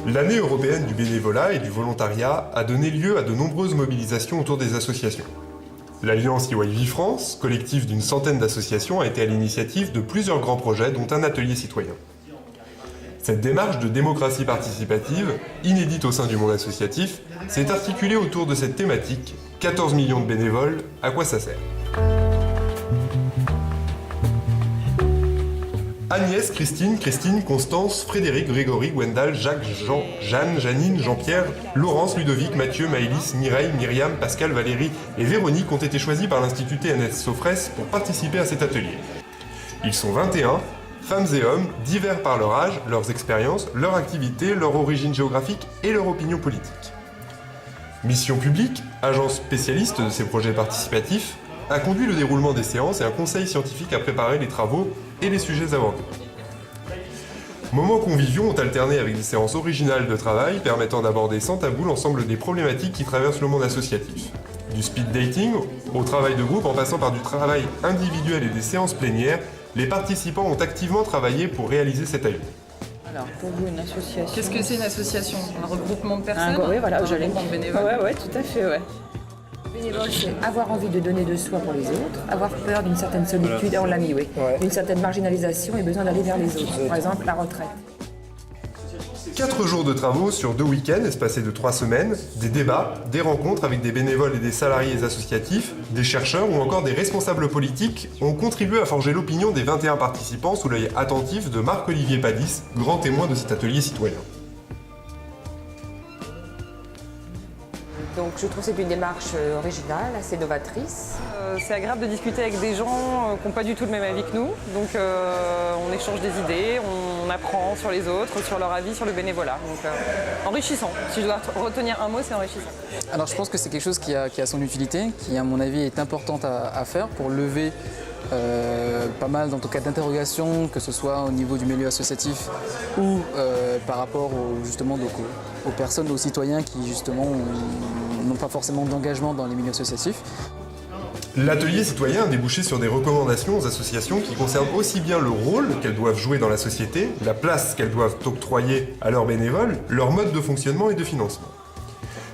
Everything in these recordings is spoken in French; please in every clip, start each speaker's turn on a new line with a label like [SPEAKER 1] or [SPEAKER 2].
[SPEAKER 1] L'année européenne du bénévolat et du volontariat a donné lieu à de nombreuses mobilisations autour des associations. L'Alliance EYV France, collectif d'une centaine d'associations, a été à l'initiative de plusieurs grands projets, dont un atelier citoyen. Cette démarche de démocratie participative, inédite au sein du monde associatif, s'est articulée autour de cette thématique. 14 millions de bénévoles, à quoi ça sert ? Agnès, Christine, Constance, Frédéric, Grégory, Gwendal, Jacques, Jean, Jeanne, Janine, Jean-Pierre, Laurence, Ludovic, Mathieu, Maëlys, Mireille, Myriam, Pascal, Valérie et Véronique ont été choisis par l'Institut TNS Sofres pour participer à cet atelier. Ils sont 21, femmes et hommes, divers par leur âge, leurs expériences, leur activité, leur origine géographique et leur opinion politique. Mission Publique, agence spécialiste de ces projets participatifs, a conduit le déroulement des séances et un conseil scientifique a préparé les travaux et les sujets abordés. Moments conviviaux ont alterné avec des séances originales de travail permettant d'aborder sans tabou l'ensemble des problématiques qui traversent le monde associatif. Du speed dating au travail de groupe en passant par du travail individuel et des séances plénières, les participants ont activement travaillé pour réaliser cet atelier.
[SPEAKER 2] Alors, pour vous, une association...
[SPEAKER 3] Qu'est-ce que c'est une association? Un regroupement de personnes?
[SPEAKER 2] Oui, voilà,
[SPEAKER 3] un regroupement de bénévoles?
[SPEAKER 2] Ouais, tout à fait, ouais. Bénévole, c'est avoir envie de donner de soi pour les autres, avoir peur d'une certaine solitude, on l'a mis, oui, d'une certaine marginalisation et besoin d'aller vers les autres. Par exemple, la retraite.
[SPEAKER 1] 4 jours de travaux sur 2 week-ends espacés de 3 semaines, des débats, des rencontres avec des bénévoles et des salariés associatifs, des chercheurs ou encore des responsables politiques ont contribué à forger l'opinion des 21 participants sous l'œil attentif de Marc-Olivier Padis, grand témoin de cet atelier citoyen.
[SPEAKER 4] Donc je trouve que c'est une démarche originale, assez novatrice.
[SPEAKER 3] C'est agréable de discuter avec des gens qui n'ont pas du tout le même avis que nous. Donc on échange des idées, on apprend sur les autres, sur leur avis, sur le bénévolat. Donc enrichissant. Si je dois retenir un mot, c'est enrichissant.
[SPEAKER 5] Alors je pense que c'est quelque chose qui a son utilité, qui à mon avis est importante à faire pour lever pas mal en tout cas d'interrogations, que ce soit au niveau du milieu associatif ou par rapport justement donc, aux personnes, aux citoyens qui justement n'ont pas forcément d'engagement dans les milieux associatifs.
[SPEAKER 1] L'atelier citoyen a débouché sur des recommandations aux associations qui concernent aussi bien le rôle qu'elles doivent jouer dans la société, la place qu'elles doivent octroyer à leurs bénévoles, leur mode de fonctionnement et de financement.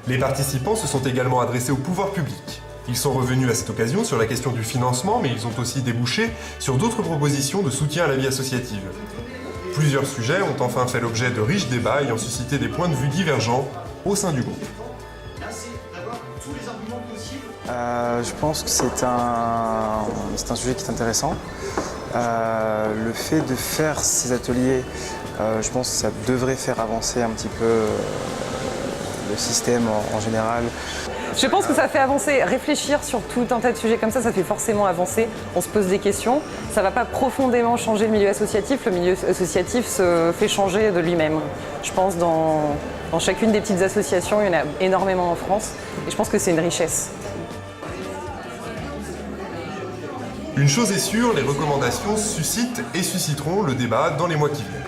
[SPEAKER 1] Les participants se sont également adressés au pouvoir public. Ils sont revenus à cette occasion sur la question du financement, mais ils ont aussi débouché sur d'autres propositions de soutien à la vie associative. Plusieurs sujets ont enfin fait l'objet de riches débats ayant suscité des points de vue divergents au sein du groupe.
[SPEAKER 6] Je pense que c'est un sujet qui est intéressant. Le fait de faire ces ateliers, je pense que ça devrait faire avancer un petit peu le système en général.
[SPEAKER 3] Je pense que ça fait avancer, réfléchir sur tout un tas de sujets comme ça fait forcément avancer. On se pose des questions. Ça ne va pas profondément changer le milieu associatif. Le milieu associatif se fait changer de lui-même. Je pense dans chacune des petites associations, il y en a énormément en France. Et je pense que c'est une richesse.
[SPEAKER 1] Une chose est sûre, les recommandations suscitent et susciteront le débat dans les mois qui viennent.